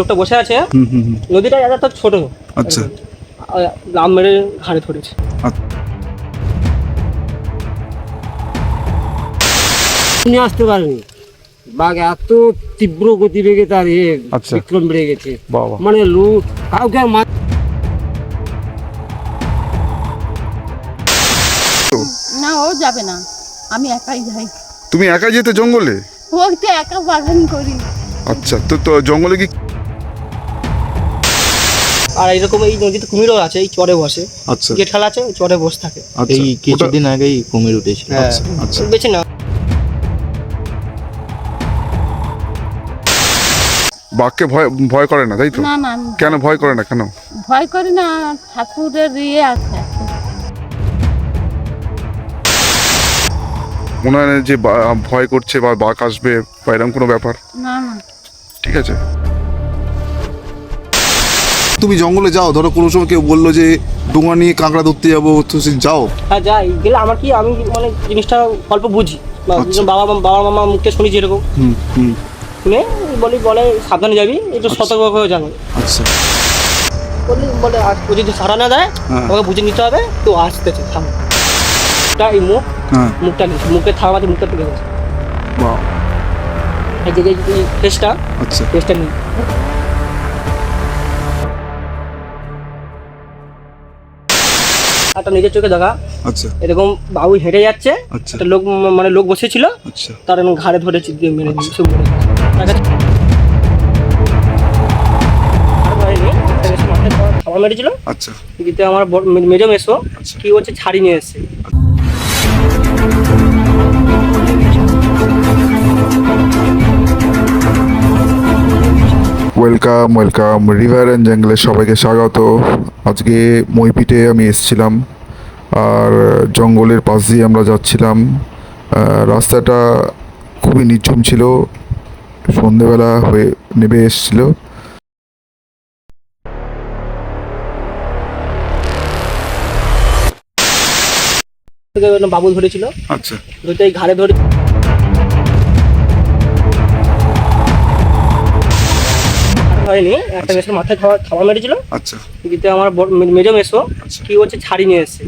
লোকটা বসে আছে। নদীটা এত ছোট। আচ্ছা। লাম মেরে ঘাড়ে ধরেছে। নিয়ে আসতে পারেনি, বাঘ এত তীব্র গতিবেগে তার বিক্রম বেড়ে গেছে। মানে কাউকে না, ও যাবে না, আমি একাই যাই। তুমি একা যেতে জঙ্গলে? ওই তো একা বাগান করি। আচ্ছা, তো জঙ্গলে কি? আর এরকম এই নদীতে কুমিরও আছে, এই চরে বসে। আচ্ছা, গেট খেলা আছে, চরে বসে থাকে। এই কিছুদিন আগেই কুমির উঠেছিল। আচ্ছা আচ্ছা। বেছে না বাঘকে ভয় করে না, তাই তো? না না, আমি কেন ভয় করে না? কেন ভয় করি না? ঠাকুরের আছে। মনে হয় না যে ভয় করছে বা বাঘ আসবে বা এরকম কোনো ব্যাপার? না না, ঠিক আছে। তুমি জঙ্গলে যাও, ধরো কোনো সময় কেউ বললো যে ডোঙা নিয়ে কাঁকড়া ধরতে যাবো, তো যাও? হ্যাঁ যাই, গেলে আমার কি, আমি মানে জিনিসটা অল্প বুঝি। বাবা মামা মুখে শুনি যেরকম শুনে বলে সাবধানে যাবি, একটু সতর্ক করে যাবো। আচ্ছা। বলে ও যদি সারা না দেয় আমাকে বুঝে নিতে হবে, তো আসতেছে সামনে। এই মুখটা নিচ্ছে, মুখে থাম আছে, মুখটা তুলে গেছে। এই যে ফেসটা, আচ্ছা, ফেসটা নিয়ে একটা নিজের চোখে দেখা। আচ্ছা। এরকম বাবু হেঁটে যাচ্ছে, আচ্ছা। একটা লোক মানে লোক বসেছিল, আচ্ছা। তার এরকম ঘাড়ে ধরে চিৎকে মেরে দিয়েছে। খাওয়া মেরেছিল। আচ্ছা। কিন্তু আমার মেজো মেসো আচ্ছা। কি হচ্ছে, ছাড়ি নিয়ে এসছে। ওয়েলকাম রিভার অ্যান্ড জঙ্গলে সবাইকে স্বাগত। আজকে মইপিটে আমি এসেছিলাম, আর জঙ্গলের পাশ দিয়ে আমরা যাচ্ছিলাম। রাস্তাটা খুবই নিঝুম ছিল, সন্ধেবেলা হয়ে নেমে এসেছিল। বাবু ধরেছিল। আচ্ছা। দুইটাই ঘাড়ে ধরে হয়নি, একটা মেসোর মাথায় খাওয়া মেরেছিল। আচ্ছা। কিন্তু আমার মেজো মেসো আচ্ছা। কি হচ্ছে, ছাড়ি নিয়ে এসছে।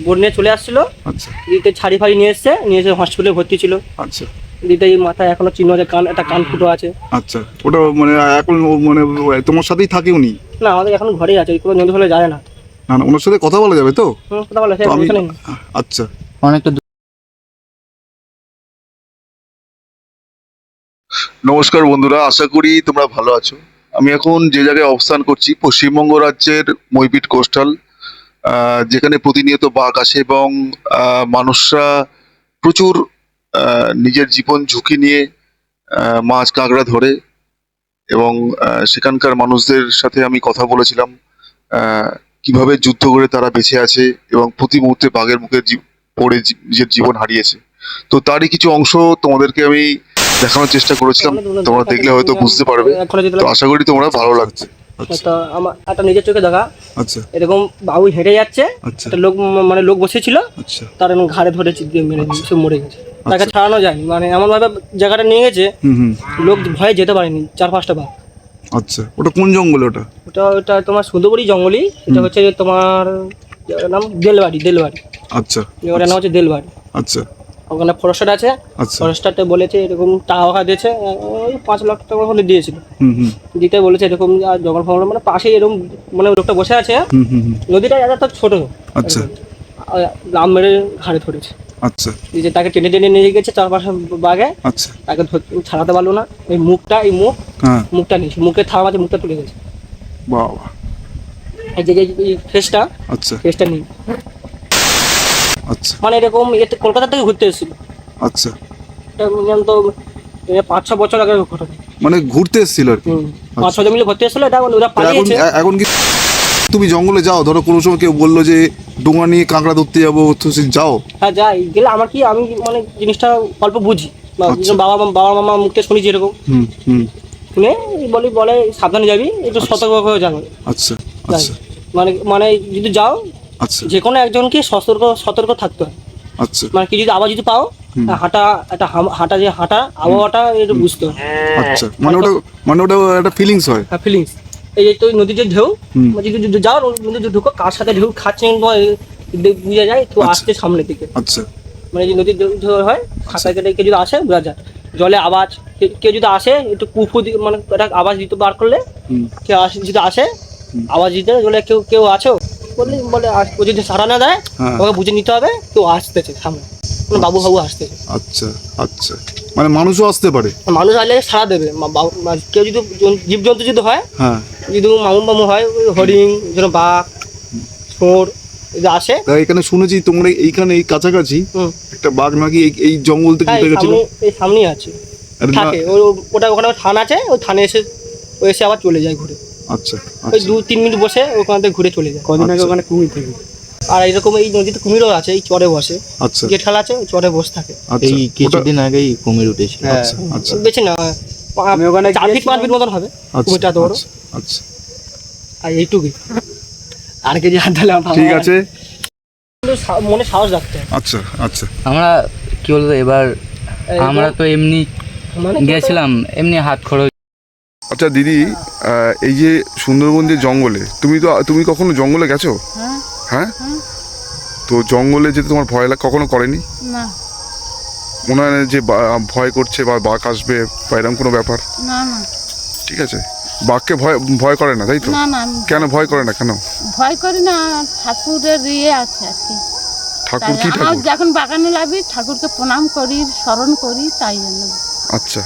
বোর্ড নিয়ে চলে আসছিল। আচ্ছা। দিতে ছাড়ি ফাড়ি নিয়ে এসে হসপিটালে ভর্তি ছিল। আচ্ছা। দিতে এই মাথায় এখনো চিহ্ন আছে, একটা কান ফুটো আছে। আচ্ছা, ওটা মানে এখন মানে তোমার সাথেই থাকে উনি? না, আমাদের এখন ঘরেই আছে, কোনো নদী হলে যায় না। না না, ওনার সাথে কথা বলা যাবে তো? কথা বলে তো আচ্ছা। অনেকটা নমস্কার বন্ধুরা, আশা করি তোমরা ভালো আছো। আমি এখন যে জায়গায় অবস্থান করছি, পশ্চিমবঙ্গ রাজ্যের মইপিট কোস্টাল, যেখানে প্রতিনিয়ত বাঘ আসে এবং মানুষরা প্রচুর নিজের জীবন ঝুঁকি নিয়ে মাছ কাঁকড়া ধরে। এবং সেখানকার মানুষদের সাথে আমি কথা বলেছিলাম কিভাবে যুদ্ধ করে তারা বেঁচে আছে এবং প্রতি মুহূর্তে বাঘের মুখে পড়ে নিজের জীবন হারিয়েছে। তো তারই কিছু অংশ তোমাদেরকে আমি দেখানোর চেষ্টা করেছিলাম, তোমরা দেখলে হয়তো বুঝতে পারবে। তো আশা করি তোমরা ভালো লাগছে। তো আমার একটা নিজের চোখে দেখা। আচ্ছা। এরকম বাবু হেঁটে যাচ্ছে, আচ্ছা। একটা লোক মানে লোক বসেছিল, আচ্ছা। তার এরকম ঘাড়ে ধরে চিৎকে মেরে দিয়েছে, মরে গেছে। তাকে ছাড়ানো যায়নি, মানে এমন ভাবে জায়গাটা নিয়ে গেছে, লোক ভয়ে যেতে পারেনি। 4-5টা বাঘ। আচ্ছা, ওটা কোন জঙ্গল? ওটা তোমার সুন্দরবনী জঙ্গলই। এটা হচ্ছে তোমার নাম দেলবাড়ি। আচ্ছা। ওটার নাম হচ্ছে দেলবাড়ি। আচ্ছা। ওখানে ফরেস্টার আছে। আচ্ছা। ফরেস্টারটা বলেছে এরকম টাকা দিয়েছে, ওই 5 লাখ টাকা হলে দিয়েছিল। দিতে বলেছে এরকম জঙ্গল ফঙ্গল মানে পাশে এরকম মানে লোকটা বসে আছে। নদীটা এত ছোট। আচ্ছা। লাম মেরে ঘাড়ে ধরেছে। আচ্ছা। যে তাকে টেনে টেনে নিয়ে গেছে 4-5 বাঘে। আচ্ছা। তাকে ছাড়াতে পারলো না। এই মুখটা নিয়েছে, মুখে থাম আছে, মুখটা তুলে গেছে। বাবা। এই যে ফেসটা, আচ্ছা। ফেসটা নিয়ে আচ্ছা। মানে এরকম কলকাতা থেকে ঘুরতে এসেছিল। আচ্ছা। এটা মিনিমাম তো 5-6 বছর আগে ঘটনা। মানে ঘুরতে এসেছিল আর কি? 5-6 জন মিলে ঘুরতে এসেছিল। এটা ওরা পালিয়েছে। এখন কি তুমি জঙ্গলে যাও, ধরো কোনো সময় কেউ বললো যে ডোঙা নিয়ে কাঁকড়া ধরতে যাবো, তো যাও? হ্যাঁ যাই, গেলে আমার কি, আমি মানে জিনিসটা অল্প বুঝি। বাবা মামা মুখে শুনি যেরকম শুনে বলে সাবধানে যাবি, একটু সতর্ক করে যাবো। আচ্ছা। আচ্ছা। মানে যদি যাও, আচ্ছা। যে কোনো একজনকে সতর্ক থাকতে হয়। আচ্ছা। মানে কি যদি আবার যদি পাও, হাঁটা একটা হাঁটা যে হাঁটা আবহাওয়াটা একটু বুঝতো। আচ্ছা, মানে ওটা একটা ফিলিংস হয়। ফিলিংস এই যে তো নদীর যে ঢেউ, যদি যাও নদীতে ঢুকো কার সাথে ঢেউ খাচ্ছে বুঝা যায় তো আসছে সামনের দিকে। আচ্ছা, মানে যে নদীর ঢেউ হয় খাতা কেটে কেউ যদি আসে বোঝা যায়, জলে আওয়াজ কেউ যদি আসে একটু কুফু মানে একটা আওয়াজ দিতে বার করলে কেউ যদি আসে আওয়াজ দিতে বলে কেউ আছো বলে ও যদি সাড়া না দেয় ওকে বুঝে নিতে হবে কেউ আসতেছে সামনে, মানে বাবু আসতেছে। আচ্ছা আচ্ছা, মানে মানুষও আসতে পারে? মানুষ আসলে সাড়া দেবে। কেউ যদি জীবজন্তু যদি হয়, যদি মামু হয় হরিণ যেন বাঘ ছোড় যদি আসে। এখানে শুনেছি তোমরা এইখানে এই কাছাকাছি একটা বাঘ নাকি এই জঙ্গল থেকে উঠে গেছিল। এই সামনেই আছে, থাকে ওটা ওখানে থান আছে, ওই থানে এসে আবার চলে যায় ঘুরে। আচ্ছা, ওই 2-3 মিনিট বসে ওখান থেকে ঘুরে চলে যায়। কদিন আগে ওখানে কুমির থেকে, আর এইরকম এই নদীতে কুমিরও আছে, এই চরে বসে। আচ্ছা, গেট খেলা আছে, ওই চরে বসে থাকে। এই কিছুদিন আগেই কুমির উঠেছিল। আচ্ছা আচ্ছা, বেশি না 4-5 ফিট মতন হবে কুমিরটা, তো বড়। আচ্ছা, আর এইটুকুই, আর কেজি হাত দিলাম। ঠিক আছে, মনে সাহস রাখতে। আচ্ছা আচ্ছা, আমরা কি বলবো এবার, আমরা তো এমনি গেছিলাম এমনি হাত খরচ। আচ্ছা দিদি, এই যে সুন্দরবন যে জঙ্গলে, তুমি কখনো জঙ্গলে গেছো? হ্যাঁ, তো জঙ্গলে যেতে তোমার ভয় কখনো করেনি? না মনে হয় না যে ভয় করছে বা বাঘ আসবে বা এরকম কোনো ব্যাপার? না না, ঠিক আছে, বাঘকে ভয় করে না, তাই তো? না না, কেন ভয় করে না? কেন ভয় করি না, ঠাকুরের আছে আর কি। ঠাকুর কি আমার ঠাকুর? যখন বাগানে লাগি ঠাকুরকে প্রণাম করি, স্মরণ করি, তাই জন্য। আচ্ছা,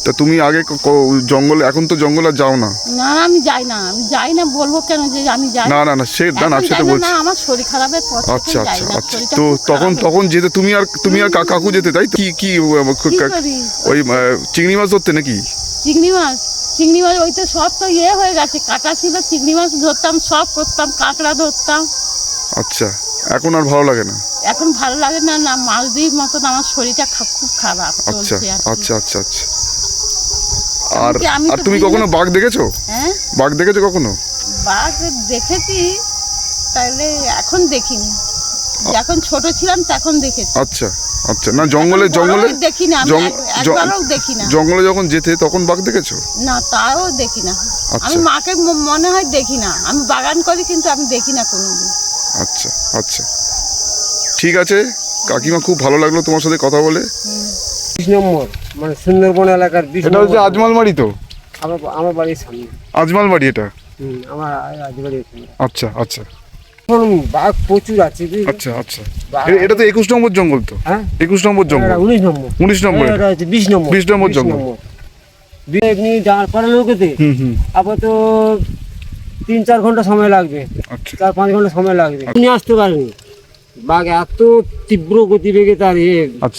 তা তুমি আগে জঙ্গলে, এখন তো জঙ্গলে আর যাও না? না না, আমি যাই না বলবো কেন যে আমি যাই না না না, সেটা বলছি। না, আমার শরীর খারাপের পর থেকে আচ্ছা যাই আচ্ছা না, আচ্ছা, শরীরটা তো খুব তখন যেতে তুমি আর কাকু যেতে, তাই তো? কি করি? ওই চিংড়ি মাছ ধরতে নাকি? চিংড়ি মাছ ওই তো সব তো হয়ে গেছে, কাটা ছিল, চিংড়ি মাছ ধরতাম, সব করতাম, কাঁকড়া ধরতাম। আচ্ছা, এখন আর ভালো লাগে না? এখন ভালো লাগে না, না মালদ্বীপ মতন আমার শরীরটা খুব খারাপ আচ্ছা চলছে আর কি। আচ্ছা আচ্ছা আচ্ছা, আর আমি তো তুমি কখনো বাঘ দেখেছো? হ্যাঁ, বাঘ দেখেছো কখনো? বাঘ দেখেছি, তাহলে এখন দেখিনি, যখন ছোট ছিলাম তখন দেখেছি। আচ্ছা আচ্ছা, না জঙ্গলে দেখি না, একবারও দেখি না। জঙ্গলে যখন যেতে তখন বাঘ দেখেছো? না, তাও দেখি না। আমি মাকে মনে হয় দেখি না, আমি বাগান করি কিন্তু আমি দেখি না কোনোদিন। আচ্ছা আচ্ছা, ঠিক আছে কাকিমা, খুব ভালো লাগলো তোমার সাথে কথা বলে। 20 নম্বর মানে সুন্দরবন এলাকার 20 এটা হচ্ছে নম্বর। আজমালবাড়ি তো? আমার বাড়ির সামনে আজমালবাড়ি এটা? আমার আজবাড়ি এখানে। আচ্ছা আচ্ছা এখন বাঘ প্রচুর আছে। আচ্ছা আচ্ছা, এটা তো 21 নম্বর জঙ্গল তো? হ্যাঁ, 21 নম্বর জঙ্গল। 19 নম্বর। 19 নম্বর, এটা হচ্ছে 20 নম্বর। 20 নম্বর জঙ্গল। এমনি যাওয়ার পরে লোকেতে আপাতত 3-4 ঘন্টা সময় লাগবে, আচ্ছা 4-5 ঘন্টা সময় লাগবে। উনি আসতে পারেনি, বাঘ এত তীব্র গতিবেগে তার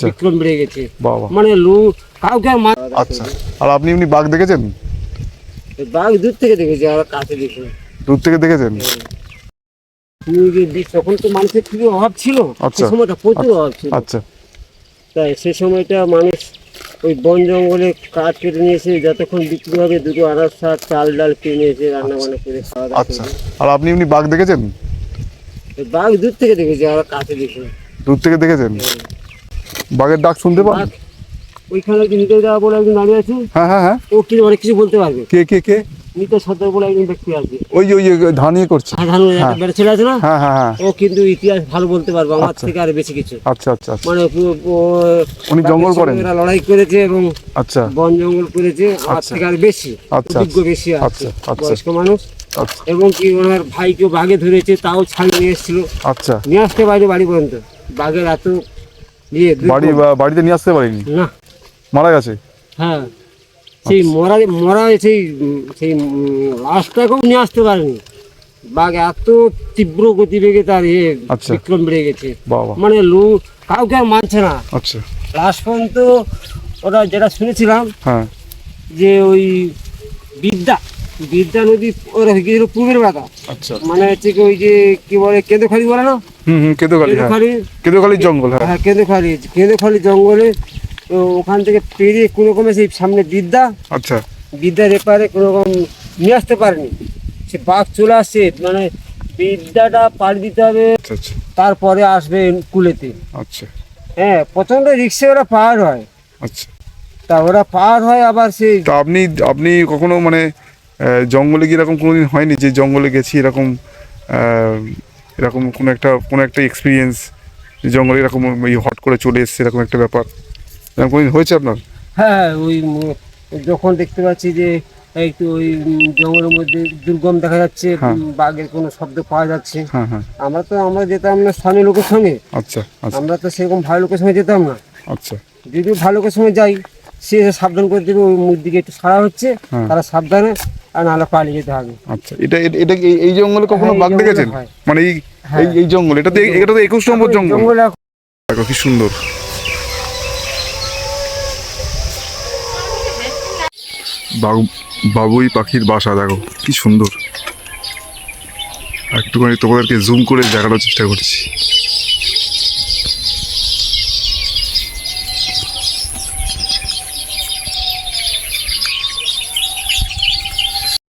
বিক্রম বেড়ে গেছে। বাবা, মানে কাউকে আর আচ্ছা, আর আপনি এমনি বাঘ দেখেছেন? বাঘ দূর থেকে দেখেছি, আর কাছে দেখি। দূর থেকে দেখেছেন? তখন তো মানুষের খুবই অভাব ছিল, আচ্ছা, সেই সময়টা প্রচুর অভাব ছিল। আচ্ছা, তাই সে সময়টা মানুষ ওই বন জঙ্গলে কাঠ কেটে নিয়েছে, যতক্ষণ বিক্রি হবে দুটো আনাজ শাক চাল ডাল কিনে এসে রান্না বান্না করে খাওয়া দাওয়া আচ্ছা, করে। আর আপনি এমনি বাঘ দেখেছেন? বাঘ দূর থেকে দেখেছি, আর কাছে দেখি। দূর থেকে দেখেছেন? বাঘের ডাক শুনতে পান? বাঘ ওইখানে একজন নিতে যাওয়া বলে একজন দাঁড়িয়ে আছে, হ্যাঁ হ্যাঁ হ্যাঁ, ও কি অনেক কিছু বলতে পারবে। কে কে কে? নিতে সর্দার বলে একজন ব্যক্তি আছে, ওই ধানিয়ে করছে। একটা বেড়ে ছেলে আছে না, হ্যাঁ হ্যাঁ হ্যাঁ, ও কিন্তু ইতিহাস ভালো বলতে পারবে আমার থেকে আর বেশি কিছু। আচ্ছা আচ্ছা আচ্ছা, মানে উনি জঙ্গল করেন? এরা লড়াই করেছে এবং আচ্ছা, বন জঙ্গল করেছে, আমার থেকে আর বেশি অভিজ্ঞ বেশি আছে, আচ্ছা আচ্ছা, বয়স্ক মানুষ। আচ্ছা, এবং কি ওনার ভাইকেও বাঘে ধরেছে, তাও ছাড়িয়ে নিয়ে এসেছিল, আচ্ছা, নিয়ে আসতে পারি বাড়ি পর্যন্ত। বাঘের এত বাড়িতে নিয়ে আসতে পারিনি, না, মারা গেছে। হ্যাঁ, সেই মরা সেই লাশটাকেও নিয়ে আসতে পারেনি। বাঘ এত তীব্র গতিবেগে তার বিক্রম বেড়ে গেছে। বাবা, মানে কাউকে আর মানছে না। আচ্ছা, লাস্ট পর্যন্ত ওরা যেটা শুনেছিলাম, হ্যাঁ, যে ওই বিদ্যা নদী ওরা গিয়েছিল পূর্বের বাঁকা। আচ্ছা, মানে হচ্ছে কি ওই যে কি বলে কেঁদোখালি বলে না, কেঁদোখালির জঙ্গল। হ্যাঁ, কেঁদোখালি জঙ্গলে। তো ওখান থেকে পেরিয়ে কোনো রকমে সেই সামনে আচ্ছা, বিদ্যার এপারে কোনো রকম নিয়ে আসতে পারেনি। সে বাঘ চলে আসছে, মানে বিদ্যাটা পাড়ি দিতে হবে, আচ্ছা, তারপরে আসবে কুলেতে। আচ্ছা, হ্যাঁ প্রচণ্ড রিক্সে ওরা পার হয়, আচ্ছা। তা ওরা পার হয় আবার সেই তা আপনি আপনি কখনো মানে জঙ্গলে গিয়ে এরকম কোনোদিন হয়নি যে জঙ্গলে গেছি এরকম এরকম কোনো একটা এক্সপিরিয়েন্স, জঙ্গলে এরকম এই হট করে চলে এসছে এরকম একটা ব্যাপার এরকম কোনোদিন হয়েছে আপনার? হ্যাঁ ওই যখন দেখতে পাচ্ছি যে একটু ওই জঙ্গলের মধ্যে দুর্গম দেখা যাচ্ছে, হ্যাঁ। বাঘের কোনো শব্দ পাওয়া যাচ্ছে, হ্যাঁ হ্যাঁ। আমরা যেতাম না স্থানীয় লোকের সঙ্গে, আচ্ছা আচ্ছা আমরা তো সেরকম ভালো লোকের সঙ্গে যেতাম না। আচ্ছা। যদিও ভালো লোকের সঙ্গে যাই, সে এসে সাবধান করে দেবে ওই মুখ দিকে একটু সারা হচ্ছে, হ্যাঁ। তারা সাবধানে, আর নাহলে পালিয়ে যেতে হবে। আচ্ছা, এটা এই জঙ্গলে কখনো হ্যাঁ, এই বাঘ জঙ্গলে দেখেছেন? হয়। মানে হ্যাঁ। এই জঙ্গল, এটা তো 21 নম্বর জঙ্গল। জঙ্গলে দেখো কি সুন্দর। বাবুই পাখির বাসা দেখো কি সুন্দর, একটুখানি তোমাদেরকে জুম করে দেখানোর চেষ্টা করছি।